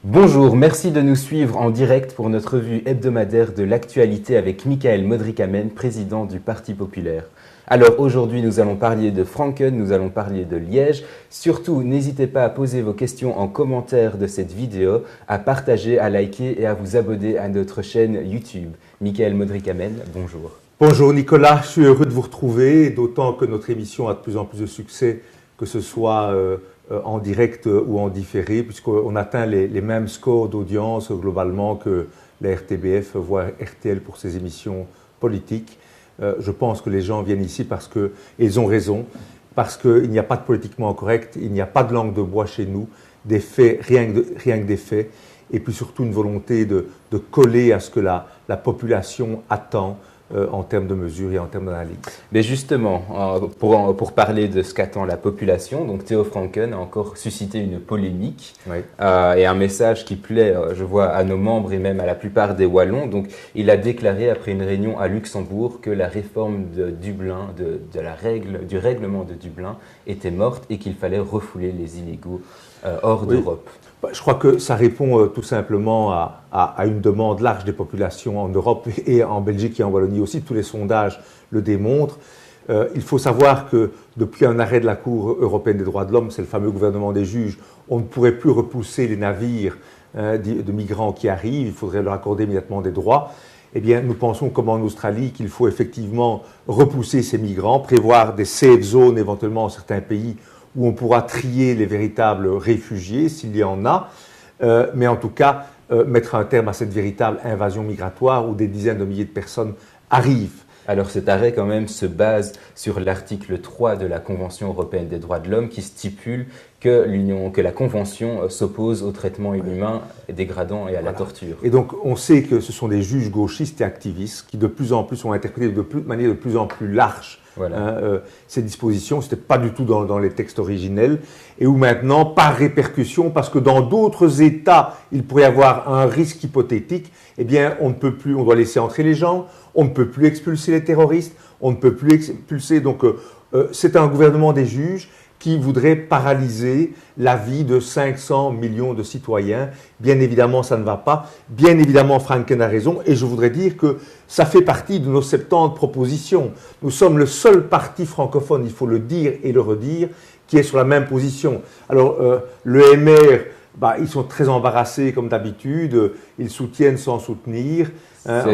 Bonjour, merci de nous suivre en direct pour notre revue hebdomadaire de l'actualité avec Michael Modrikamen, président du Parti populaire. Alors aujourd'hui, nous allons parler de Franken, nous allons parler de Liège. Surtout, n'hésitez pas à poser vos questions en commentaire de cette vidéo, à partager, à liker et à vous abonner à notre chaîne YouTube. Michael Modrikamen, bonjour. Bonjour Nicolas, je suis heureux de vous retrouver, d'autant que notre émission a de plus en plus de succès, que ce soit en direct ou en différé, puisqu'on atteint les mêmes scores d'audience globalement que la RTBF, voire RTL pour ses émissions politiques. Je pense que les gens viennent ici parce que, et ils ont raison, parce qu'il n'y a pas de politiquement correct, il n'y a pas de langue de bois chez nous, des faits, rien que des faits, et puis surtout une volonté de coller à ce que la population attend en termes de mesures et en termes d'analyse. Mais justement, pour parler de ce qu'attend la population, donc Theo Franken a encore suscité une polémique Oui. Et un message qui plaît, je vois, à nos membres et même à la plupart des Wallons. Donc, il a déclaré après une réunion à Luxembourg que la réforme de Dublin, du règlement de Dublin, était morte et qu'il fallait refouler les illégaux hors d'Europe. Je crois que ça répond tout simplement à une demande large des populations en Europe et en Belgique et en Wallonie aussi. Tous les sondages le démontrent. Il faut savoir que depuis un arrêt de la Cour européenne des droits de l'homme, c'est le fameux gouvernement des juges, on ne pourrait plus repousser les navires de migrants qui arrivent, il faudrait leur accorder immédiatement des droits. Eh bien, nous pensons, comme en Australie, qu'il faut effectivement repousser ces migrants, prévoir des safe zones éventuellement dans certains pays où on pourra trier les véritables réfugiés, s'il y en a, mais en tout cas, mettre un terme à cette véritable invasion migratoire où des dizaines de milliers de personnes arrivent. Alors cet arrêt quand même se base sur l'article 3 de la Convention européenne des droits de l'homme qui stipule que la Convention s'oppose au traitement inhumain, dégradant et à la torture. Et donc on sait que ce sont des juges gauchistes et activistes qui de plus en plus ont interprété de manière de plus en plus large ces dispositions. Ce n'était pas du tout dans les textes originels. Et où maintenant, par répercussion, parce que dans d'autres États, il pourrait y avoir un risque hypothétique, eh bien on ne peut plus, on doit laisser entrer les gens, on ne peut plus expulser les terroristes, on ne peut plus expulser. Donc c'est un gouvernement des juges qui voudrait paralyser la vie de 500 millions de citoyens. Bien évidemment, ça ne va pas. Bien évidemment, Franken a raison. Et je voudrais dire que ça fait partie de nos 70 propositions. Nous sommes le seul parti francophone, il faut le dire et le redire, qui est sur la même position. Alors, le MR, ils sont très embarrassés comme d'habitude. Ils soutiennent sans soutenir.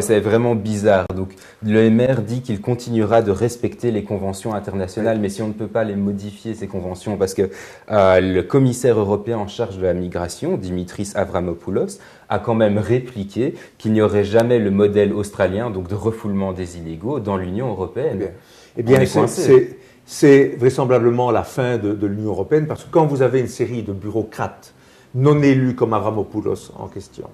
C'est vraiment bizarre. Donc, le MR dit qu'il continuera de respecter les conventions internationales, mais si on ne peut pas les modifier, ces conventions, parce que le commissaire européen en charge de la migration, Dimitris Avramopoulos, a quand même répliqué qu'il n'y aurait jamais le modèle australien, donc de refoulement des illégaux, dans l'Union européenne. Eh bien, c'est vraisemblablement la fin de l'Union européenne, parce que quand vous avez une série de bureaucrates non élus comme Avramopoulos en question,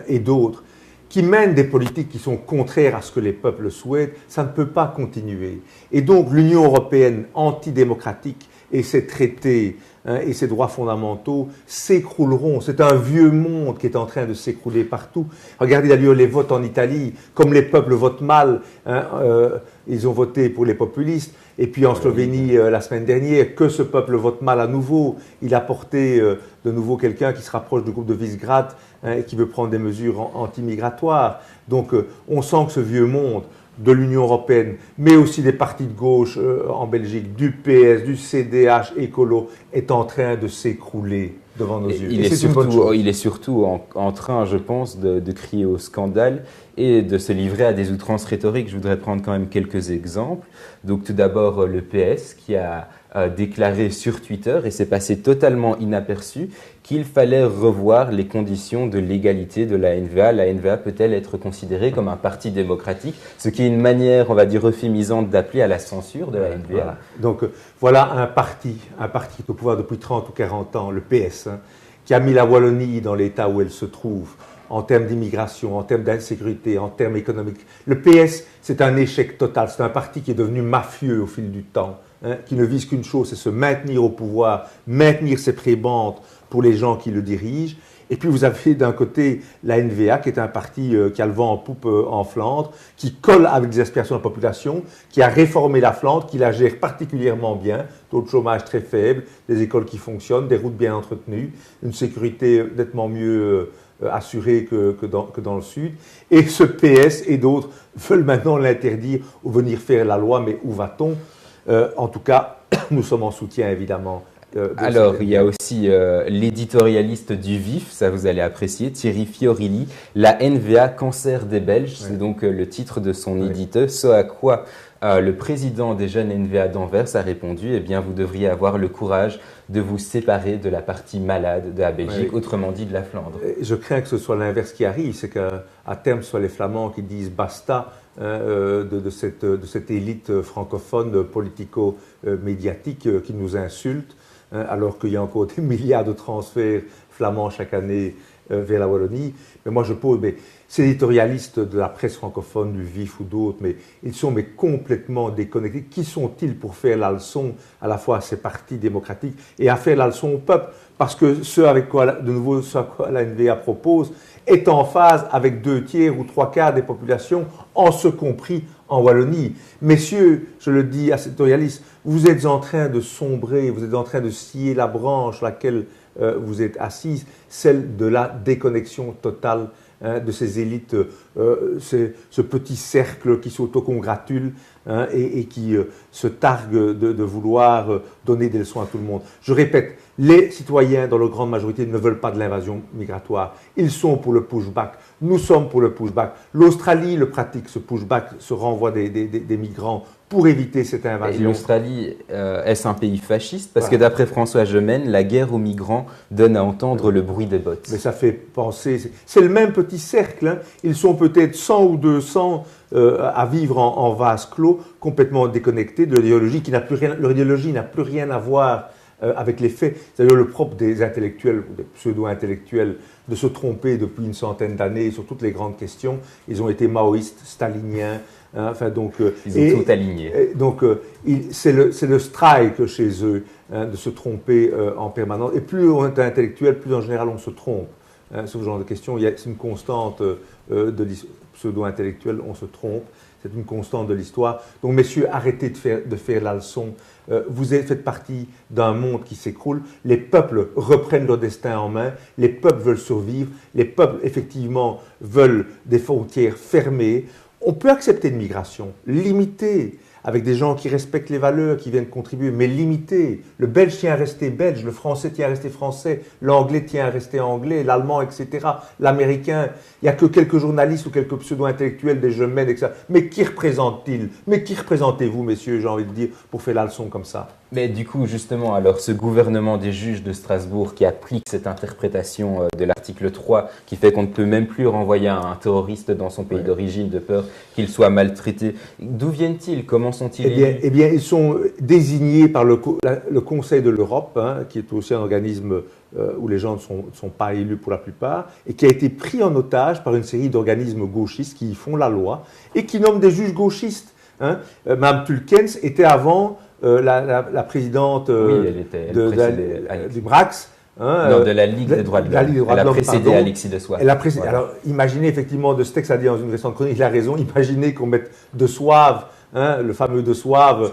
et d'autres, qui mènent des politiques qui sont contraires à ce que les peuples souhaitent, ça ne peut pas continuer. Et donc l'Union européenne antidémocratique et ses traités et ses droits fondamentaux s'écrouleront. C'est un vieux monde qui est en train de s'écrouler partout. Regardez d'ailleurs les votes en Italie, comme les peuples votent mal, ils ont voté pour les populistes. Et puis en Slovénie, la semaine dernière, que ce peuple vote mal à nouveau. Il a porté de nouveau quelqu'un qui se rapproche du groupe de Visegrad et qui veut prendre des mesures anti-migratoires. Donc on sent que ce vieux monde de l'Union européenne, mais aussi des partis de gauche en Belgique, du PS, du CDH, Écolo, est en train de s'écrouler devant nos yeux. Il est surtout en train, je pense, de crier au scandale et de se livrer à des outrances rhétoriques. Je voudrais prendre quand même quelques exemples. Donc tout d'abord le PS qui a déclaré sur Twitter, et c'est passé totalement inaperçu, qu'il fallait revoir les conditions de légalité de la NVA. La NVA peut-elle être considérée comme un parti démocratique, ce qui est une manière, on va dire, euphémisante d'appeler à la censure de la NVA. Voilà. Donc voilà un parti qui est au pouvoir depuis 30 ou 40 ans, le PS, qui a mis la Wallonie dans l'état où elle se trouve, en termes d'immigration, en termes d'insécurité, en termes économiques. Le PS, c'est un échec total. C'est un parti qui est devenu mafieux au fil du temps. qui ne vise qu'une chose, c'est se maintenir au pouvoir, maintenir ses prébendes pour les gens qui le dirigent. Et puis vous avez d'un côté la NVA, qui est un parti qui a le vent en poupe en Flandre, qui colle avec des aspirations de la population, qui a réformé la Flandre, qui la gère particulièrement bien, taux de chômage très faible, des écoles qui fonctionnent, des routes bien entretenues, une sécurité nettement mieux assurée que dans le Sud. Et ce PS et d'autres veulent maintenant l'interdire ou venir faire la loi, mais où va-t-on? En tout cas, nous sommes en soutien évidemment. Alors, il y a aussi l'éditorialiste du Vif, ça vous allez apprécier, Thierry Fiorilli, la NVA cancer des Belges, c'est donc le titre de son édite, ce à quoi le président des jeunes NVA d'Anvers a répondu, eh bien vous devriez avoir le courage de vous séparer de la partie malade de la Belgique, autrement dit de la Flandre. Je crains que ce soit l'inverse qui arrive, c'est qu'à terme ce soit les Flamands qui disent basta de cette élite francophone politico-médiatique qui nous insulte, alors qu'il y a encore des milliards de transferts flamands chaque année vers la Wallonie. Mais moi je pose, ces éditorialistes de la presse francophone, du Vif ou d'autres, mais ils sont complètement déconnectés. Qui sont-ils pour faire la leçon à la fois à ces partis démocratiques et à faire la leçon au peuple? Parce que ce à quoi la NVA propose est en phase avec 2/3 ou 3/4 des populations, en ce compris en Wallonie. Messieurs, je le dis à ces éditorialistes, vous êtes en train de sombrer, vous êtes en train de scier la branche sur laquelle vous êtes assises, celle de la déconnexion totale de ces élites, ce petit cercle qui s'autocongratule et qui se targue de vouloir donner des leçons à tout le monde. Je répète, les citoyens, dans leur grande majorité, ne veulent pas de l'invasion migratoire. Ils sont pour le pushback. Nous sommes pour le pushback. L'Australie le pratique, ce pushback, ce renvoi des migrants pour éviter cette invasion. L'Australie, est-ce un pays fasciste? Parce que d'après François Gemène, la guerre aux migrants donne à entendre le bruit des bottes. Mais ça fait penser, c'est le même petit cercle, hein. Ils sont peut-être 100 ou 200 à vivre en vase clos, complètement déconnectés de l'idéologie qui n'a plus rien, leur idéologie n'a plus rien à voir avec les faits. C'est d'ailleurs le propre des intellectuels ou des pseudo-intellectuels de se tromper depuis une centaine d'années sur toutes les grandes questions. Ils ont été maoïstes, staliniens. Enfin, donc, ils ont tout aligné. Donc, c'est le strike chez eux de se tromper en permanence. Et plus on est intellectuel, plus en général on se trompe. Ce genre de questions, c'est une constante de pseudo-intellectuel, on se trompe. C'est une constante de l'histoire. Donc, messieurs, arrêtez de faire la leçon. Vous faites partie d'un monde qui s'écroule. Les peuples reprennent leur destin en main. Les peuples veulent survivre. Les peuples, effectivement, veulent des frontières fermées. On peut accepter une migration limitée, avec des gens qui respectent les valeurs, qui viennent contribuer, mais limitée. Le belge tient à rester belge, le français tient à rester français, l'anglais tient à rester anglais, l'allemand, etc. L'américain, il n'y a que quelques journalistes ou quelques pseudo-intellectuels, des jeunes men, etc. Mais qui représentent-ils? Mais qui représentez-vous, messieurs, j'ai envie de dire, pour faire la leçon comme ça? Mais du coup, justement, alors ce gouvernement des juges de Strasbourg qui applique cette interprétation de l'article 3 qui fait qu'on ne peut même plus renvoyer un terroriste dans son pays d'origine de peur qu'il soit maltraité, d'où viennent-ils? Comment sont-ils élus? Eh bien, ils sont désignés par le Conseil de l'Europe, hein, qui est aussi un organisme où les gens ne sont pas élus pour la plupart, et qui a été pris en otage par une série d'organismes gauchistes qui font la loi et qui nomment des juges gauchistes. Hein. Mme Tulkens était avant la présidente du Brax. Hein, non, de la Ligue des droits de l'homme. Elle a précédé Alexis de Soave. Voilà. Alors, imaginez effectivement, de ce texte a dit dans une récente chronique, il a raison, imaginez qu'on mette de Soave, hein, le fameux de Soave,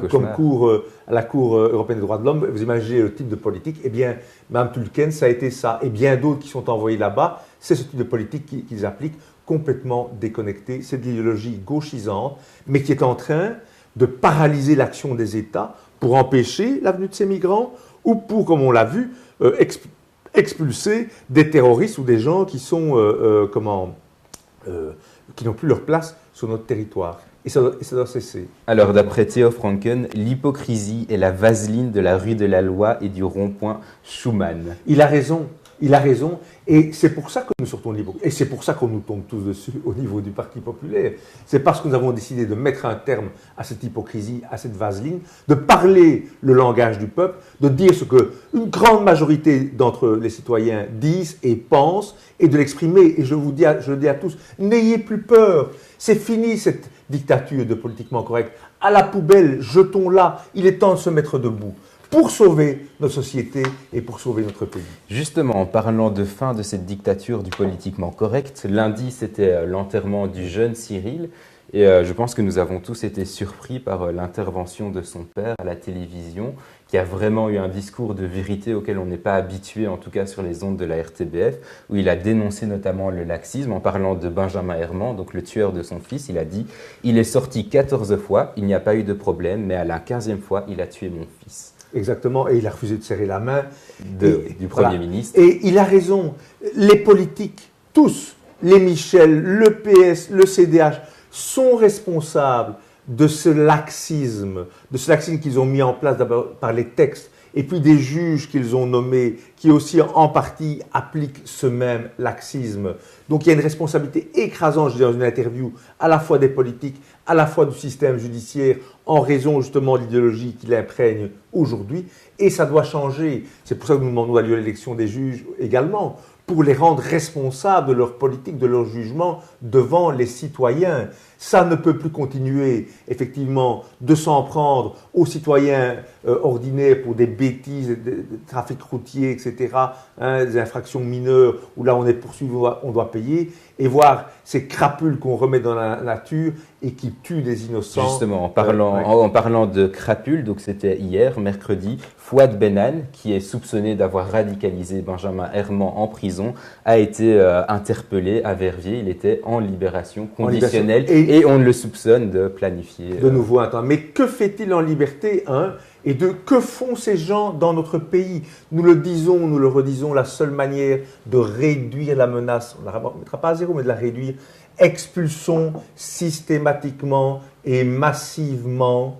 comme cour à la Cour européenne des droits de l'homme. Vous imaginez le type de politique. Eh bien, Mme Tulkens, ça a été ça. Et bien d'autres qui sont envoyés là-bas, c'est ce type de politique qu'ils appliquent, complètement déconnecté. C'est de l'idéologie gauchisante, mais qui est en train de paralyser l'action des États pour empêcher la venue de ces migrants ou pour, comme on l'a vu, expulser des terroristes ou des gens qui sont qui n'ont plus leur place sur notre territoire. Et ça doit cesser. Alors, d'après Theo Franken, l'hypocrisie est la vaseline de la rue de la Loi et du rond-point Schuman. Il a raison. Il a raison, et c'est pour ça que nous sortons de l'hypocrisie. Et c'est pour ça qu'on nous tombe tous dessus au niveau du Parti populaire. C'est parce que nous avons décidé de mettre un terme à cette hypocrisie, à cette vaseline, de parler le langage du peuple, de dire ce qu'une grande majorité d'entre les citoyens disent et pensent, et de l'exprimer. Et je le dis à tous, n'ayez plus peur. C'est fini cette dictature de politiquement correct. À la poubelle, jetons-la. Il est temps de se mettre debout pour sauver notre société et pour sauver notre pays. Justement, en parlant de fin de cette dictature du politiquement correct, lundi, c'était l'enterrement du jeune Cyril. Et je pense que nous avons tous été surpris par l'intervention de son père à la télévision, qui a vraiment eu un discours de vérité auquel on n'est pas habitué, en tout cas sur les ondes de la RTBF, où il a dénoncé notamment le laxisme en parlant de Benjamin Herman, donc le tueur de son fils. Il a dit « Il est sorti 14 fois, il n'y a pas eu de problème, mais à la 15e fois, il a tué mon fils ». Exactement, et il a refusé de serrer la main du Premier ministre. Et il a raison, les politiques, tous, les Michel, le PS, le CDH, sont responsables de ce laxisme qu'ils ont mis en place d'abord par les textes, et puis des juges qu'ils ont nommés, qui aussi en partie appliquent ce même laxisme. Donc il y a une responsabilité écrasante, je dis dans une interview, à la fois des politiques, à la fois du système judiciaire, en raison justement de l'idéologie qui l'imprègne aujourd'hui, et ça doit changer. C'est pour ça que nous demandons à l'élection des juges également, pour les rendre responsables de leur politique, de leur jugement devant les citoyens. Ça ne peut plus continuer, effectivement, de s'en prendre aux citoyens ordinaires pour des bêtises, des trafics routiers, etc., des infractions mineures, où là on est poursuivi, on doit payer, et voir ces crapules qu'on remet dans la nature et qui tuent des innocents. Justement, en parlant de crapules, donc c'était hier, mercredi, Fouad Benane, qui est soupçonné d'avoir radicalisé Benjamin Herman en prison, a été interpellé à Verviers. Il était en libération conditionnelle et on le soupçonne de planifier. De nouveau un temps. Mais que fait-il en liberté, hein? Et que font ces gens dans notre pays? Nous le disons, nous le redisons, la seule manière de réduire la menace, on ne la mettra pas à zéro, mais de la réduire, expulsons systématiquement et massivement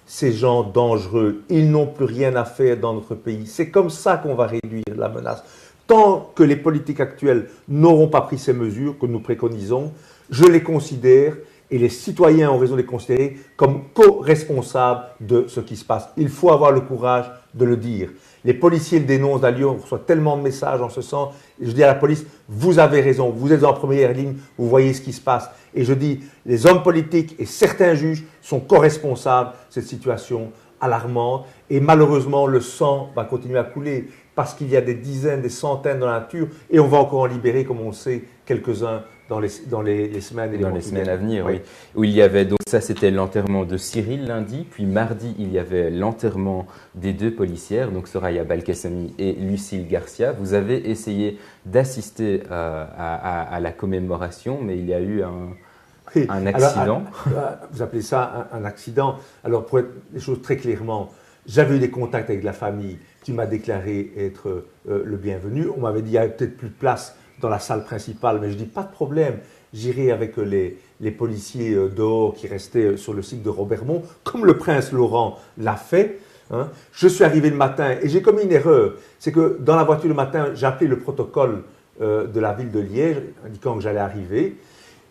ces gens dangereux. Ils n'ont plus rien à faire dans notre pays. C'est comme ça qu'on va réduire la menace. Tant que les politiques actuelles n'auront pas pris ces mesures que nous préconisons, je les considère, et les citoyens ont raison de les considérer, comme co-responsables de ce qui se passe. Il faut avoir le courage de le dire. Les policiers le dénoncent à Lyon, on reçoit tellement de messages en ce sens. Et je dis à la police, vous avez raison, vous êtes en première ligne, vous voyez ce qui se passe. Et je dis, les hommes politiques et certains juges sont co-responsables de cette situation alarmante. Et malheureusement, le sang va continuer à couler parce qu'il y a des dizaines, des centaines dans la nature et on va encore en libérer, comme on le sait, quelques-uns dans les semaines et les semaines à venir, oui. Où il y avait, donc ça c'était l'enterrement de Cyril lundi, puis mardi il y avait l'enterrement des deux policières, donc Soraya Balkacemi et Lucille Garcia. Vous avez essayé d'assister à la commémoration, mais il y a eu un accident. Alors, vous appelez ça un accident. Alors pour être les choses très clairement, j'avais eu des contacts avec la famille qui m'a déclaré être le bienvenu. On m'avait dit qu'il n'y avait peut-être plus de place dans la salle principale, mais je dis pas de problème, j'irai avec les policiers dehors qui restaient sur le site de Robermont, comme le prince Laurent l'a fait. Hein. Je suis arrivé le matin et j'ai commis une erreur, c'est que dans la voiture le matin, j'ai appelé le protocole de la ville de Liège, indiquant que j'allais arriver.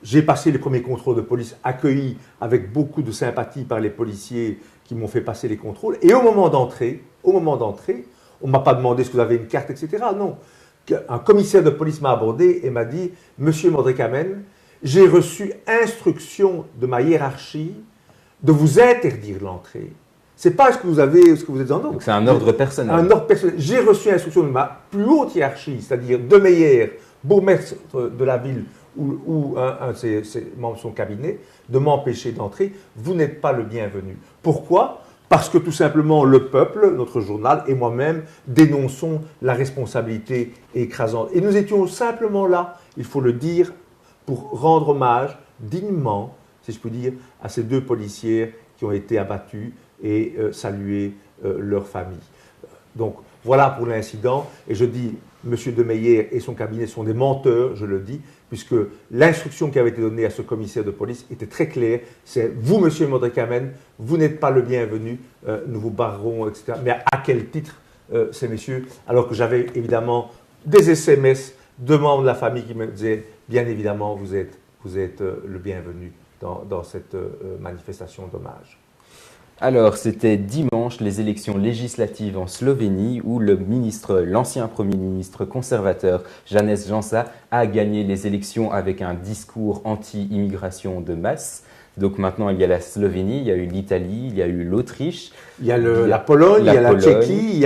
J'ai passé les premiers contrôles de police, accueillis avec beaucoup de sympathie par les policiers qui m'ont fait passer les contrôles. Et au moment d'entrer, on ne m'a pas demandé si vous avez une carte, etc. Non. Un commissaire de police m'a abordé et m'a dit « Monsieur Modré-Kamen, j'ai reçu instruction de ma hiérarchie de vous interdire l'entrée. » C'est pas ce que vous êtes en ordre. Donc c'est un ordre personnel. Un ordre personnel. J'ai reçu instruction de ma plus haute hiérarchie, c'est-à-dire de Meyer, bourgmestre de la ville ou un de ses membres de son cabinet, de m'empêcher d'entrer. Vous n'êtes pas le bienvenu. Pourquoi ? Parce que tout simplement le peuple, notre journal et moi-même dénonçons la responsabilité écrasante. Et nous étions simplement là, il faut le dire, pour rendre hommage dignement, si je puis dire, à ces deux policiers qui ont été abattus et saluer leur famille. Donc voilà pour l'incident. Et je dis, M. de Meyer et son cabinet sont des menteurs, je le dis, puisque l'instruction qui avait été donnée à ce commissaire de police était très claire. C'est vous, M. Modré-Kamen, vous n'êtes pas le bienvenu, nous vous barrerons, etc. Mais à quel titre, ces messieurs? Alors que j'avais évidemment des SMS de membres de la famille qui me disaient, bien évidemment, vous êtes le bienvenu dans cette manifestation d'hommage. Alors, c'était dimanche les élections législatives en Slovénie où l'ancien Premier ministre conservateur Janez Janša a gagné les élections avec un discours anti-immigration de masse. Donc maintenant, il y a la Slovénie, il y a eu l'Italie, il y a eu l'Autriche. Il y a la Pologne, il y a la Tchéquie.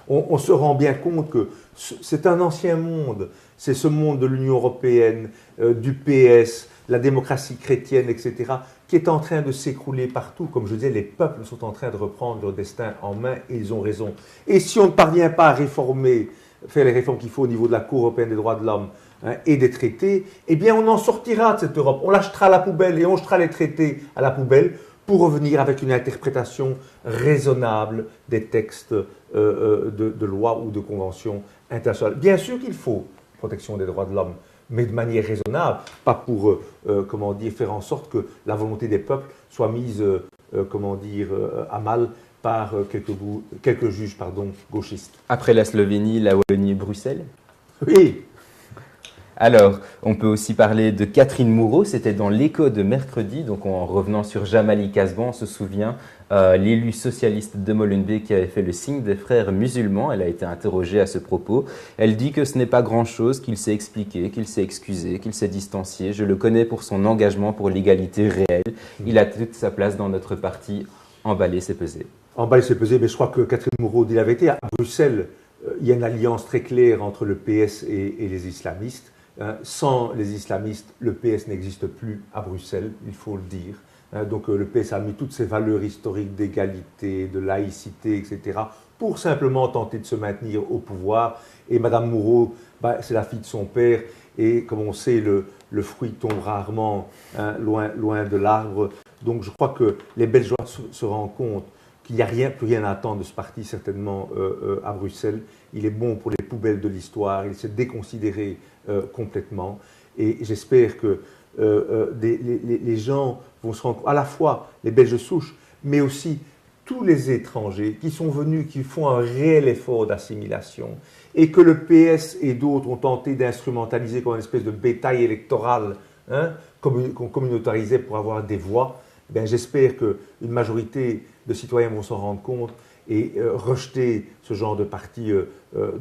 On se rend bien compte que c'est un ancien monde. C'est ce monde de l'Union européenne, du PS, la démocratie chrétienne, etc., qui est en train de s'écrouler partout. Comme je disais, les peuples sont en train de reprendre leur destin en main et ils ont raison. Et si on ne parvient pas à réformer, faire les réformes qu'il faut au niveau de la Cour européenne des droits de l'homme et des traités, eh bien on en sortira de cette Europe. On lâchera à la poubelle et on jetera les traités à la poubelle pour revenir avec une interprétation raisonnable des textes de loi ou de conventions internationales. Bien sûr qu'il faut protection des droits de l'homme, mais de manière raisonnable, pas pour faire en sorte que la volonté des peuples soit mise à mal par quelques juges gauchistes. Après la Slovénie, la Wallonie et Bruxelles? Oui. Alors, on peut aussi parler de Catherine Moreau, c'était dans l'Écho de mercredi, donc en revenant sur Jamali Kasban, on se souvient, l'élu socialiste de Molenbeek qui avait fait le signe des frères musulmans, elle a été interrogée à ce propos. Elle dit que ce n'est pas grand-chose, qu'il s'est expliqué, qu'il s'est excusé, qu'il s'est distancié. Je le connais pour son engagement pour l'égalité réelle. Il a toute sa place dans notre parti. Emballer, c'est peser. Emballer, c'est peser, mais je crois que Catherine Moreau dit la vérité. À Bruxelles, il y a une alliance très claire entre le PS et les islamistes. Sans les islamistes, le PS n'existe plus à Bruxelles, il faut le dire. Donc le PS a mis toutes ses valeurs historiques d'égalité, de laïcité, etc., pour simplement tenter de se maintenir au pouvoir. Et Madame Moreau, c'est la fille de son père, et comme on sait, le fruit tombe rarement loin de l'arbre. Donc je crois que les Belgeois se rendent compte qu'il n'y a plus rien à attendre de ce parti, certainement, à Bruxelles. Il est bon pour les poubelles de l'histoire, il s'est déconsidéré complètement. Et j'espère que les gens vont se rendre compte, à la fois les Belges de souche, mais aussi tous les étrangers qui sont venus, qui font un réel effort d'assimilation, et que le PS et d'autres ont tenté d'instrumentaliser comme une espèce de bétail électoral, qu'on communautarisait pour avoir des voix. J'espère qu'une majorité de citoyens vont s'en rendre compte et rejeter ce genre de parti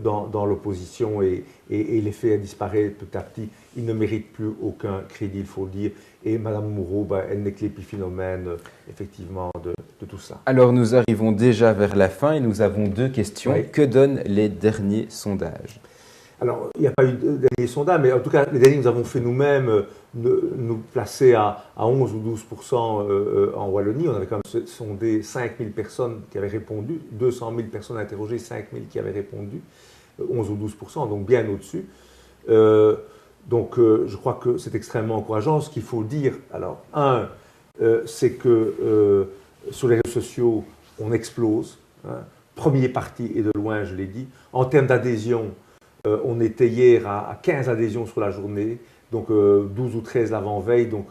dans l'opposition et les faire disparaître petit à petit. Ils ne méritent plus aucun crédit, il faut le dire. Et Mme Moreau, elle n'est que l'épiphénomène, effectivement, de tout ça. Alors, nous arrivons déjà vers la fin et nous avons deux questions. Oui. Que donnent les derniers sondages? Alors, il n'y a pas eu de dernier sondage, mais en tout cas, les derniers, nous avons fait nous-mêmes nous placer à 11 ou 12% en Wallonie. On avait quand même sondé 5000 personnes qui avaient répondu, 200 000 personnes interrogées, 5000 qui avaient répondu, 11 ou 12%, donc bien au-dessus. Je crois que c'est extrêmement encourageant. Ce qu'il faut dire, alors, c'est que sur les réseaux sociaux, on explose. Premier parti et de loin, je l'ai dit. En termes d'adhésion, on était hier à 15 adhésions sur la journée, donc 12 ou 13 l'avant-veille. Donc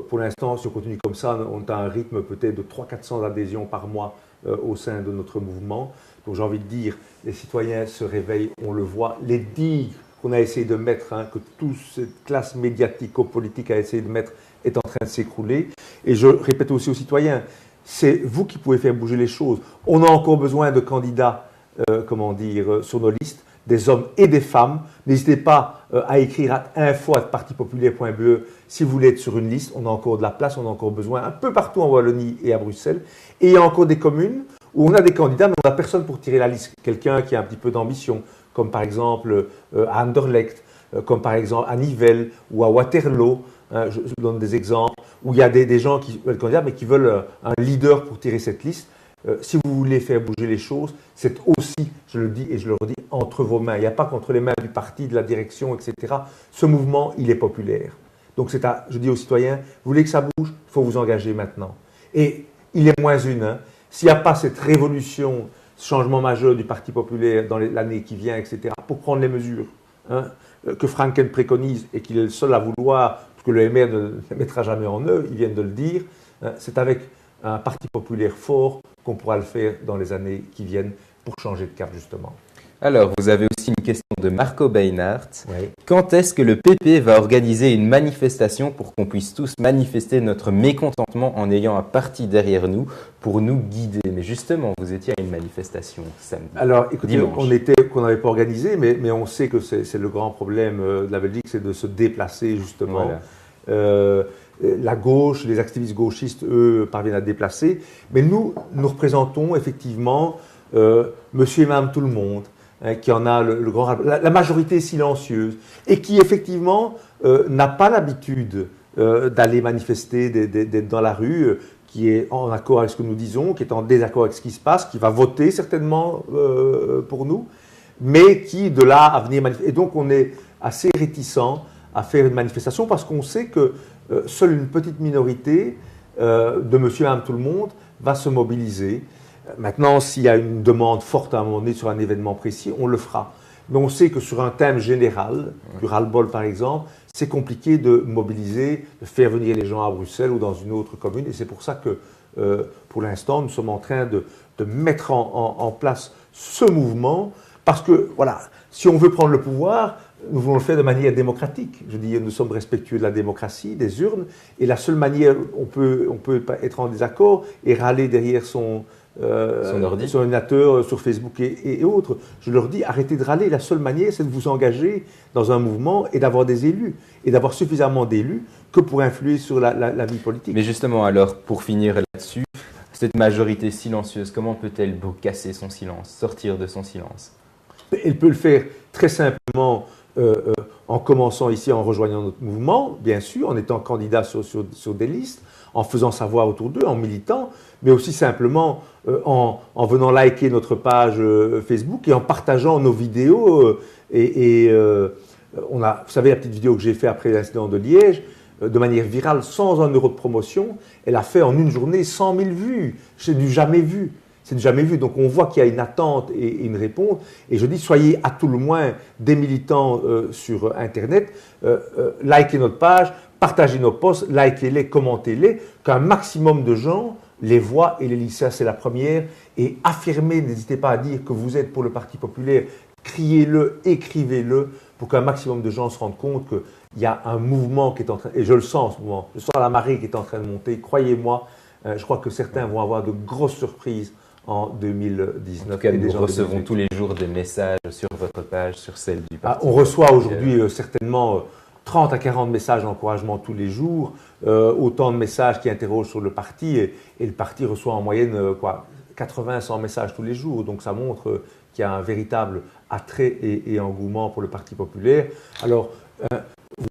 pour l'instant, si on continue comme ça, on a un rythme peut-être de 300-400 adhésions par mois au sein de notre mouvement. Donc j'ai envie de dire, les citoyens se réveillent, on le voit. Les digues qu'on a essayé de mettre, que toute cette classe médiatico-politique a essayé de mettre, est en train de s'écrouler. Et je répète aussi aux citoyens, c'est vous qui pouvez faire bouger les choses. On a encore besoin de candidats, sur nos listes, des hommes et des femmes. N'hésitez pas à écrire à info@partipopulaire.be si vous voulez être sur une liste. On a encore de la place, on a encore besoin, un peu partout en Wallonie et à Bruxelles. Et il y a encore des communes où on a des candidats, mais on n'a personne pour tirer la liste. Quelqu'un qui a un petit peu d'ambition, comme par exemple à Anderlecht, comme par exemple à Nivelles ou à Waterloo. Je vous donne des exemples où il y a des gens qui veulent candidat, mais qui veulent un leader pour tirer cette liste. Si vous voulez faire bouger les choses, c'est aussi, je le dis et je le redis, entre vos mains. Il n'y a pas qu'entre les mains du parti, de la direction, etc. Ce mouvement, il est populaire. Donc je dis aux citoyens, vous voulez que ça bouge, il faut vous engager maintenant. Et il est moins une. S'il n'y a pas cette révolution, ce changement majeur du Parti populaire dans l'année qui vient, etc., pour prendre les mesures que Franken préconise et qu'il est le seul à vouloir, parce que le MR ne les mettra jamais en œuvre, ils viennent de le dire, c'est avec un Parti populaire fort qu'on pourra le faire dans les années qui viennent pour changer de cap, justement. Alors, vous avez aussi une question de Marco Beinart. Oui. Quand est-ce que le PP va organiser une manifestation pour qu'on puisse tous manifester notre mécontentement en ayant un parti derrière nous pour nous guider? Mais justement, vous étiez à une manifestation samedi. Alors, écoutez, dimanche. qu'on n'avait pas organisé, mais on sait que c'est le grand problème de la Belgique, c'est de se déplacer, justement. Voilà. La gauche, les activistes gauchistes, eux, parviennent à déplacer. Mais nous représentons effectivement monsieur et madame tout le monde, hein, qui en a le grand... La majorité silencieuse et qui, effectivement, n'a pas l'habitude d'aller manifester, d'être dans la rue, qui est en accord avec ce que nous disons, qui est en désaccord avec ce qui se passe, qui va voter certainement pour nous, mais qui, de là à venir manifester... Et donc, on est assez réticent à faire une manifestation parce qu'on sait que seule une petite minorité de monsieur et madame tout le monde va se mobiliser. Maintenant, s'il y a une demande forte à un moment donné sur un événement précis, on le fera. Mais on sait que sur un thème général, du ras-le-bol par exemple, c'est compliqué de mobiliser, de faire venir les gens à Bruxelles ou dans une autre commune. Et c'est pour ça que, pour l'instant, nous sommes en train de mettre en place ce mouvement. Parce que, voilà, si on veut prendre le pouvoir, nous voulons le faire de manière démocratique. Je dis, nous sommes respectueux de la démocratie, des urnes. Et la seule manière, on peut être en désaccord et râler derrière son ordinateur, sur Facebook et autres. Je leur dis, arrêtez de râler. La seule manière, c'est de vous engager dans un mouvement et d'avoir des élus. Et d'avoir suffisamment d'élus que pour influer sur la vie politique. Mais justement, alors, pour finir là-dessus, cette majorité silencieuse, comment peut-elle casser son silence, sortir de son silence? Elle peut le faire très simplement en commençant ici, en rejoignant notre mouvement, bien sûr, en étant candidat sur des listes, en faisant savoir autour d'eux, en militant, mais aussi simplement en venant liker notre page Facebook et en partageant nos vidéos. On a, vous savez, la petite vidéo que j'ai faite après l'incident de Liège, de manière virale, sans €1 de promotion, elle a fait en une journée 100 000 vues. C'est du jamais vu. C'est du jamais vu. Donc on voit qu'il y a une attente et une réponse. Et je dis, soyez à tout le moins des militants sur Internet, likez notre page, partagez nos posts, likez-les, commentez-les, qu'un maximum de gens les voient et les lisent. Ça, c'est la première. Et affirmez, n'hésitez pas à dire que vous êtes pour le Parti populaire, criez-le, écrivez-le, pour qu'un maximum de gens se rendent compte qu'il y a un mouvement qui est en train, et je le sens en ce moment, je sens la marée qui est en train de monter. Croyez-moi, je crois que certains vont avoir de grosses surprises en 2019. En tout cas, nous recevons tous les jours des messages sur votre page, sur celle du parti. On reçoit aujourd'hui certainement 30 à 40 messages d'encouragement tous les jours, autant de messages qui interrogent sur le parti, et le parti reçoit en moyenne 80-100 messages tous les jours. Donc ça montre qu'il y a un véritable attrait et engouement pour le Parti populaire. Alors,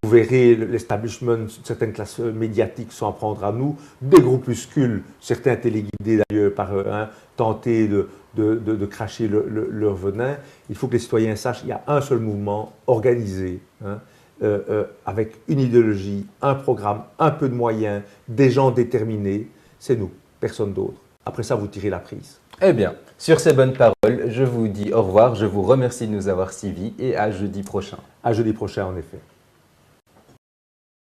vous verrez l'establishment, certaines classes médiatiques s'en prendre à nous, des groupuscules, certains téléguidés d'ailleurs par tenter de cracher leur venin. Il faut que les citoyens sachent qu'il y a un seul mouvement organisé, avec une idéologie, un programme, un peu de moyens, des gens déterminés. C'est nous, personne d'autre. Après ça, vous tirez la prise. Eh bien, sur ces bonnes paroles, je vous dis au revoir, je vous remercie de nous avoir suivis et à jeudi prochain. À jeudi prochain, en effet.